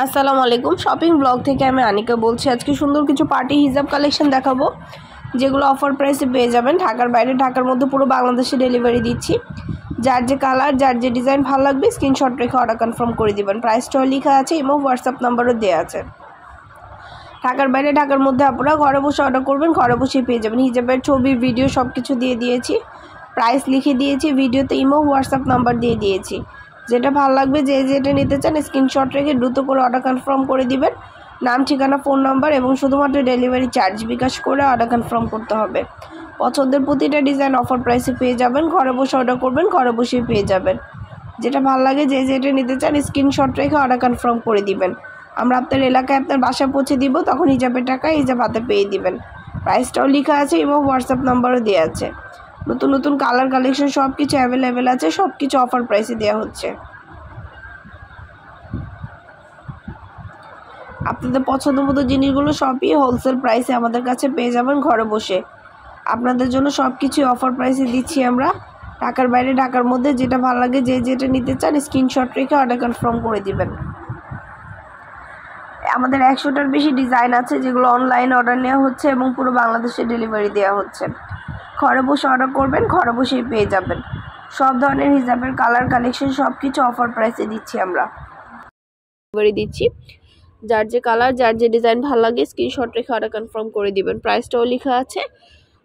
আসসালামু আলাইকুম shopping blog থেকে আমি আনিকা বলছি। আজকে সুন্দর কিছু পার্টি হিজাব কালেকশন দেখাবো, যেগুলো অফার প্রাইসে পেয়ে যাবেন। ঢাকার বাইরে, ঢাকার মধ্যে পুরো বাংলাদেশে ডেলিভারি দিচ্ছি। যার যে কালার, যার যে ডিজাইন ভালো লাগবে স্ক্রিনশট রেখে অর্ডার কনফার্ম করে দিবেন। প্রাইসটাও লেখা আছে, ইমো হোয়াটসঅ্যাপ নাম্বারও দেওয়া আছে। ঢাকার বাইরে, ঢাকার মধ্যে আপনারা ঘরে বসে অর্ডার করবেন, ঘরে বসেই পেয়ে যাবেন। হিজাবের ছবি, ভিডিও সব কিছু দিয়ে দিয়েছি, প্রাইস লিখে দিয়েছি, ভিডিওতে ইমো হোয়াটসঅ্যাপ নাম্বার দিয়ে দিয়েছি। যেটা ভালো লাগবে, যে যেটা নিতে চান স্ক্রিনশট রেখে দ্রুত করে অর্ডার কনফার্ম করে দিবেন। নাম, ঠিকানা, ফোন নাম্বার এবং শুধুমাত্র ডেলিভারি চার্জ বিকাশ করে অর্ডার কনফার্ম করতে হবে। পছন্দের প্রতিটা ডিজাইন অফার প্রাইসে পেয়ে যাবেন। ঘরে বসে অর্ডার করবেন, ঘরে বসেই পেয়ে যাবেন। যেটা ভালো লাগে, যে যেটা নিতে চান স্ক্রিনশট রেখে অর্ডার কনফার্ম করে দিবেন। আমরা আপনার এলাকায় আপনার বাসায় পৌঁছে দিব, তখন হিজাবের টাকা হিজাব হাতে পেয়ে দিবেন। প্রাইসটাও লেখা আছে এবং হোয়াটসঅ্যাপ নাম্বারও দেওয়া আছে। নতুন নতুন কালার কালেকশন সব কিছু অ্যাভেলেবেল আছে, সব কিছু অফার প্রাইসে দেওয়া হচ্ছে। আপনাদের পছন্দ মতো জিনিসগুলো সবই হোলসেল প্রাইসে আমাদের কাছে পেয়ে যাবেন ঘরে বসে। আপনাদের জন্য সব কিছুই অফার প্রাইসে দিচ্ছি আমরা। ঢাকার বাইরে, ঢাকার মধ্যে যেটা ভালো লাগে, যে যেটা নিতে চান স্ক্রিনশট রেখে অর্ডার কনফার্ম করে দিবেন। আমাদের 100টার বেশি ডিজাইন আছে, যেগুলো অনলাইন অর্ডার নেওয়া হচ্ছে এবং পুরো বাংলাদেশে ডেলিভারি দেওয়া হচ্ছে। ঘরে বসে অর্ডার করবেন, ঘরে বসেই পেয়ে যাবেন। সব ধরনের হিজাবের কালার কালেকশন সব কিছু অফার প্রাইসে দিচ্ছি আমরা, ডেলিভারি দিচ্ছি। যার যে কালার, যার যে ডিজাইন ভালো লাগে স্ক্রিনশট রেখে অর্ডার কনফার্ম করে দিবেন। প্রাইসটাও লেখা আছে,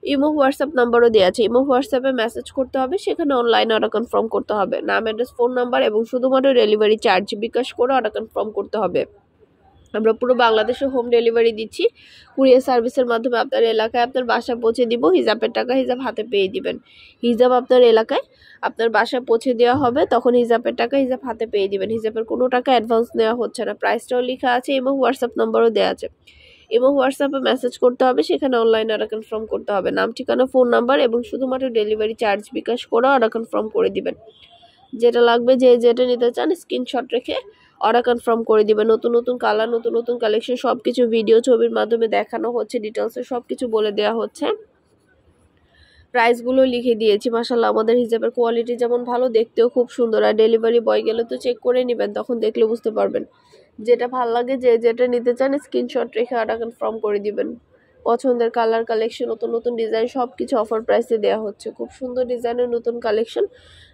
ইমো হোয়াটসঅ্যাপ নাম্বারও দেওয়া আছে। ইমো হোয়াটসঅ্যাপে মেসেজ করতে হবে, সেখানে অনলাইন অর্ডার কনফার্ম করতে হবে। নাম, অ্যাড্রেস, ফোন নাম্বার এবং শুধুমাত্র ডেলিভারি চার্জ বিকাশ করে অর্ডার কনফার্ম করতে হবে। আমরা পুরো বাংলাদেশে হোম ডেলিভারি দিচ্ছি। কুরিয়ার সার্ভিসের মাধ্যমে আপনার এলাকায় আপনার বাসায় পৌঁছে দিব। হিজাবের টাকা হিজাব হাতে পেয়ে দিবেন। হিজাব আপনার এলাকায় আপনার বাসায় পৌঁছে দেওয়া হবে, তখন হিজাবের টাকা হিজাব হাতে পেয়ে দিবেন। হিজাবের কোনো টাকা অ্যাডভান্স নেওয়া হচ্ছে না। প্রাইসটাও লেখা আছে এবং হোয়াটসঅ্যাপ নাম্বারও দেওয়া আছে। এবং হোয়াটসঅ্যাপে মেসেজ করতে হবে, সেখানে অনলাইন অর্ডার কনফার্ম করতে হবে। নাম, ঠিকানা, ফোন নাম্বার এবং শুধুমাত্র ডেলিভারি চার্জ বিকাশ করে অর্ডার কনফার্ম করে দিবেন। যেটা লাগবে, যে যেটা নিতে চান স্ক্রিনশট রেখে অর্ডার কনফার্ম করে দিবেন। নতুন নতুন কালার, নতুন নতুন কালেকশন সব কিছু ভিডিও, ছবির মাধ্যমে দেখানো হচ্ছে, ডিটেলসে সব কিছু বলে দেওয়া হচ্ছে। প্রাইসগুলো লিখে দিয়েছি। মাশাআল্লাহ, আমাদের হিজাবের কোয়ালিটি যেমন ভালো, দেখতেও খুব সুন্দর। আর ডেলিভারি বয় গেলে তো চেক করে নেবেন, তখন দেখলে বুঝতে পারবেন। যেটা ভালো লাগে, যে যেটা নিতে চান স্ক্রিনশট রেখে অর্ডার কনফার্ম করে দিবেন। পছন্দের কালার কালেকশন, নতুন নতুন ডিজাইন সব কিছু অফার প্রাইসে দেওয়া হচ্ছে। খুব সুন্দর ডিজাইনের নতুন কালেকশন,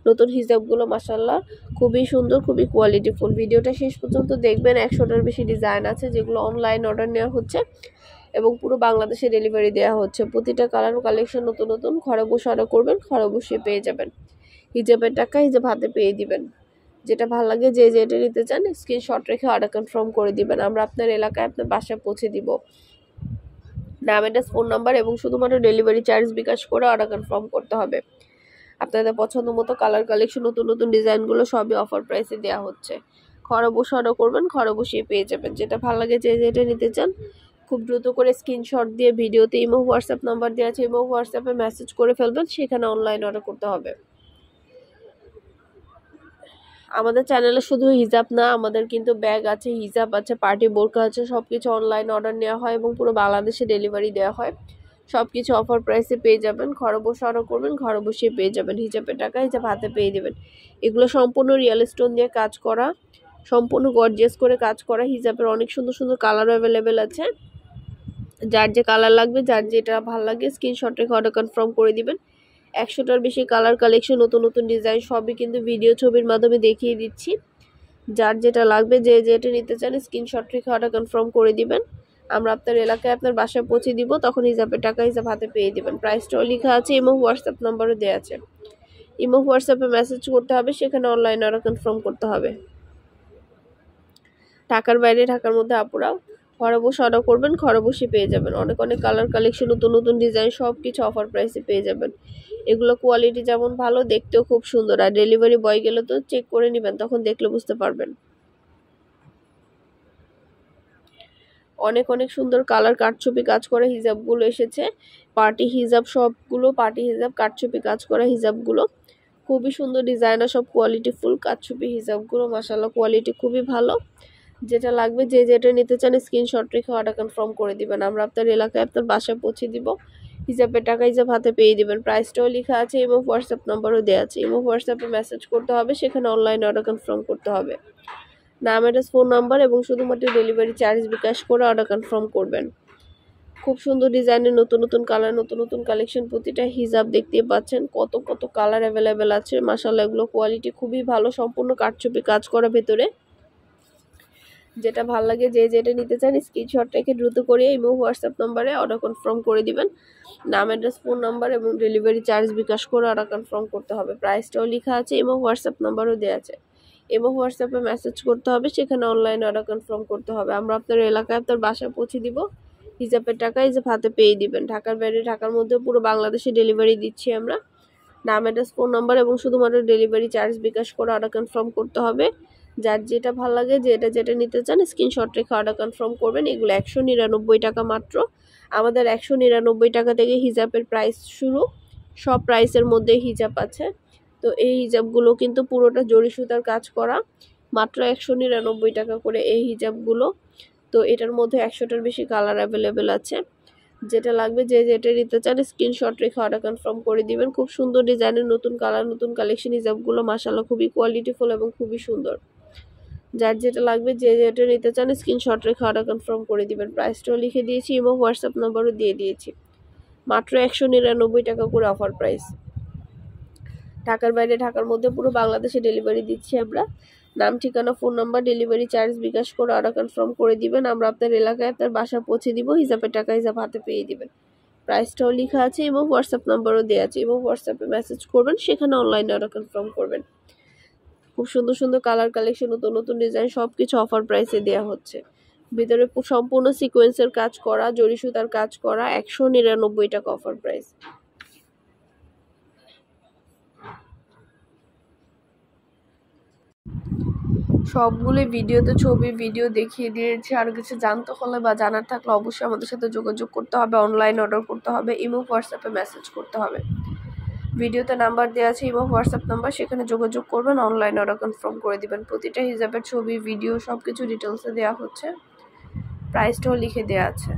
নতুন হিজাবগুলো মাশাআল্লাহ খুবই সুন্দর, খুবই কোয়ালিটিফুল। ভিডিওটা শেষ পর্যন্ত দেখবেন। 100টার বেশি ডিজাইন আছে, যেগুলো অনলাইন অর্ডার নেওয়া হচ্ছে এবং পুরো বাংলাদেশে ডেলিভারি দেওয়া হচ্ছে। প্রতিটা কালার কালেকশন নতুন নতুন। ঘরে বসে অর্ডার করবেন, ঘরে বসে পেয়ে যাবেন। হিজাবের টাকা হিজাব হাতে পেয়ে দিবেন। যেটা ভালো লাগে, যে যেটা নিতে চান স্ক্রিনশট রেখে অর্ডার কনফার্ম করে দিবেন। আমরা আপনার এলাকায় আপনার বাসায় পৌঁছে দিব। নাম, অ্যাড্রেস, ফোন নাম্বার এবং শুধুমাত্র ডেলিভারি চার্জ বিকাশ করে অর্ডার কনফার্ম করতে হবে। আপনাদের পছন্দ মতো কালার কালেকশন, নতুন নতুন ডিজাইনগুলো সবই অফার প্রাইসে দেওয়া হচ্ছে। ঘরে বসে অর্ডার করবেন, ঘরে বসেই পেয়ে যাবেন। যেটা ভালো লাগে, যে যেটা নিতে চান খুব দ্রুত করে স্ক্রিনশট দিয়ে ভিডিওতে ইমো হোয়াটসঅ্যাপ নাম্বার দেওয়া আছে, ইমো হোয়াটসঅ্যাপে মেসেজ করে ফেলবেন, সেখানে অনলাইন অর্ডার করতে হবে। আমাদের চ্যানেলে শুধু হিজাব না, আমাদের কিন্তু ব্যাগ আছে, হিজাব আছে, পার্টি বোরকা আছে, সব কিছু অনলাইন অর্ডার নেওয়া হয় এবং পুরো বাংলাদেশে ডেলিভারি দেওয়া হয়। সব কিছু অফার প্রাইসে পেয়ে যাবেন। ঘরে বসে অর্ডার করবেন, ঘরে বসে পেয়ে যাবেন। হিজাবের টাকা হিজাব হাতে পেয়ে দেবেন। এগুলো সম্পূর্ণ রিয়েল স্টোন দিয়ে কাজ করা, সম্পূর্ণ গর্জিয়াস করে কাজ করা। হিজাবের অনেক সুন্দর সুন্দর কালার অ্যাভেলেবেল আছে। যার যে কালার লাগবে, যার যেটা ভালো লাগে স্ক্রিনশট রেখে অর্ডার কনফার্ম করে দিবেন। 100টার বেশি কালার কালেকশন, নতুন নতুন ডিজাইন সবই কিন্তু ভিডিও, ছবির মাধ্যমে দেখিয়ে দিচ্ছি। যার যেটা লাগবে, যে যেটা নিতে চান স্ক্রিনশট রেখে অর্ডার কনফার্ম করে দিবেন। আমরা আপনার এলাকায় আপনার বাসায় পৌঁছে দিব, তখন হিজাবের টাকা হিসাব হাতে পেয়ে দিবেন। প্রাইসটাও লেখা আছে, ইমো হোয়াটসঅ্যাপ নাম্বারও দেওয়া আছে। ইমো হোয়াটসঅ্যাপে মেসেজ করতে হবে, সেখানে অনলাইন অর্ডার কনফার্ম করতে হবে। ঢাকার বাইরে, ঢাকার মধ্যে আপুরা ঘরে বসে অর্ডার করবেন, ঘরে বসে পেয়ে যাবেন। অনেক অনেক কালার কালেকশন, নতুন নতুন ডিজাইন সব কিছু অফার প্রাইসে পেয়ে যাবেন। এগুলো কোয়ালিটি যেমন ভালো, দেখতেও খুব সুন্দর। আর ডেলিভারি বয় গেলে তো চেক করে নেবেন, তখন দেখলে বুঝতে পারবেন। অনেক অনেক সুন্দর কালার কাটছবি কাজ করা হিজাবগুলো এসেছে। পার্টি হিজাব, সবগুলো পার্টি হিজাব, কাটছবি কাজ করা হিজাবগুলো খুবই সুন্দর ডিজাইনার, সব কোয়ালিটিফুল কাটছবি হিজাবগুলো মাশাআল্লাহ কোয়ালিটি খুবই ভালো। যেটা লাগবে, যে যেটা নিতে চান স্ক্রিনশট রেখে অর্ডার কনফার্ম করে দিবেন। আমরা আপনার এলাকায় আপনার বাসায় পৌঁছে দিব। হিজাবের টাকা হিজাব হাতে পেয়ে দিবেন। প্রাইসটাও লেখা আছে এবং হোয়াটসঅ্যাপ নাম্বারও দেওয়া আছে। ইমো হোয়াটসঅ্যাপে মেসেজ করতে হবে, সেখানে অনলাইন অর্ডার কনফার্ম করতে হবে। নাম, অ্যাড্রেস, ফোন নাম্বার এবং শুধুমাত্র ডেলিভারি চার্জ বিকাশ করে অর্ডার কনফার্ম করবেন। খুব সুন্দর ডিজাইনের নতুন নতুন কালার, নতুন নতুন কালেকশন, প্রতিটা হিজাব দেখতে পাচ্ছেন কত কত কালার অ্যাভেলেবেল আছে। মাশাআল্লাহ, এগুলো কোয়ালিটি খুবই ভালো, সম্পূর্ণ কারচুপি কাজ করা ভেতরে। যেটা ভালো লাগে, যে যেটা নিতে চান স্ক্রিনশট রেখে দ্রুত করে ইমো হোয়াটসঅ্যাপ নাম্বারে অর্ডার কনফার্ম করে দিবেন। নাম, অ্যাড্রেস, ফোন নাম্বার এবং ডেলিভারি চার্জ বিকাশ করে অর্ডার কনফার্ম করতে হবে। প্রাইসটাও লেখা আছে, ইমো হোয়াটসঅ্যাপ নাম্বারও দেওয়া আছে। ইমো হোয়াটসঅ্যাপে মেসেজ করতে হবে, সেখানে অনলাইনে অর্ডার কনফার্ম করতে হবে। আমরা আপনার এলাকায় আপনার বাসায় পৌঁছে দিব। হিসাবের টাকা হিসাব হাতে পেয়ে দিবেন। ঢাকার বাইরে, ঢাকার মধ্যে পুরো বাংলাদেশে ডেলিভারি দিচ্ছি আমরা। নাম, অ্যাড্রেস, ফোন নাম্বার এবং শুধুমাত্র ডেলিভারি চার্জ বিকাশ করে অর্ডার কনফার্ম করতে হবে। যার যেটা ভালো লাগে, যেটা নিতে চান স্ক্রিনশট রেখে অর্ডার কনফার্ম করবেন। এগুলো 199 টাকা মাত্র। আমাদের 199 টাকা থেকে হিজাবের প্রাইস শুরু। সব প্রাইসের মধ্যে হিজাব আছে। তো এই হিজাবগুলো কিন্তু পুরোটা জরি সুতার কাজ করা, মাত্র 199 টাকা করে এই হিজাবগুলো। তো এটার মধ্যে 100টার বেশি কালার অ্যাভেলেবেল আছে। যেটা লাগবে, যেটা নিতে চান স্ক্রিনশট রেখে অর্ডার কনফার্ম করে দিবেন। খুব সুন্দর ডিজাইনের নতুন কালার, নতুন কালেকশন হিজাবগুলো মাশাআল্লাহ খুবই কোয়ালিটিফুল এবং খুবই সুন্দর। যার যেটা লাগবে, যেটা নিতে চান স্ক্রিনশট রেখে অর্ডার কনফার্ম করে দিবেন। প্রাইসটাও লিখে দিয়েছি এবং হোয়াটসঅ্যাপ নাম্বারও দিয়ে দিয়েছি। মাত্র 199 টাকা করে অফার প্রাইস। ঢাকার বাইরে, ঢাকার মধ্যে পুরো বাংলাদেশে ডেলিভারি দিচ্ছি আমরা। নাম, ঠিকানা, ফোন নাম্বার, ডেলিভারি চার্জ বিকাশ করে অর্ডার কনফার্ম করে দিবেন। আমরা আপনার এলাকায় আপনার বাসা পৌঁছে দিব। হিসাবের টাকা হিসাব হাতে পেয়ে দিবেন। প্রাইসটাও লেখা আছে এবং হোয়াটসঅ্যাপ নাম্বারও দেওয়া আছে এবং হোয়াটসঅ্যাপে মেসেজ করবেন, সেখানে অনলাইনে অর্ডার কনফার্ম করবেন। খুব সুন্দর সুন্দর কালার কালেকশন, নতুন নতুন ডিজাইন, সব কিছু অফার প্রাইসে দেওয়া হচ্ছে। ভিতরে সম্পূর্ণ সিকোয়েন্সের কাজ করা, জরি সুতার কাজ করা, 199 টাকা অফার প্রাইস। সবগুলো ভিডিওতে ছবি ভিডিও দেখিয়ে দিয়েছি। আর কিছু জানতে হলে বা জানার থাকলে অবশ্যই আমাদের সাথে যোগাযোগ করতে হবে, অনলাইন অর্ডার করতে হবে, ইমো হোয়াটসঅ্যাপে মেসেজ করতে হবে। ভিডিওতে নাম্বার দেওয়া আছে, ইমো হোয়াটসঅ্যাপ নাম্বার, সেখানে যোগাযোগ করবেন, অনলাইন অর্ডার কনফার্ম করে দিবেন। প্রতিটা হিজাবের ছবি ভিডিও সব কিছু ডিটেলসে দেওয়া হচ্ছে। প্রাইসটাও লিখে দেওয়া আছে।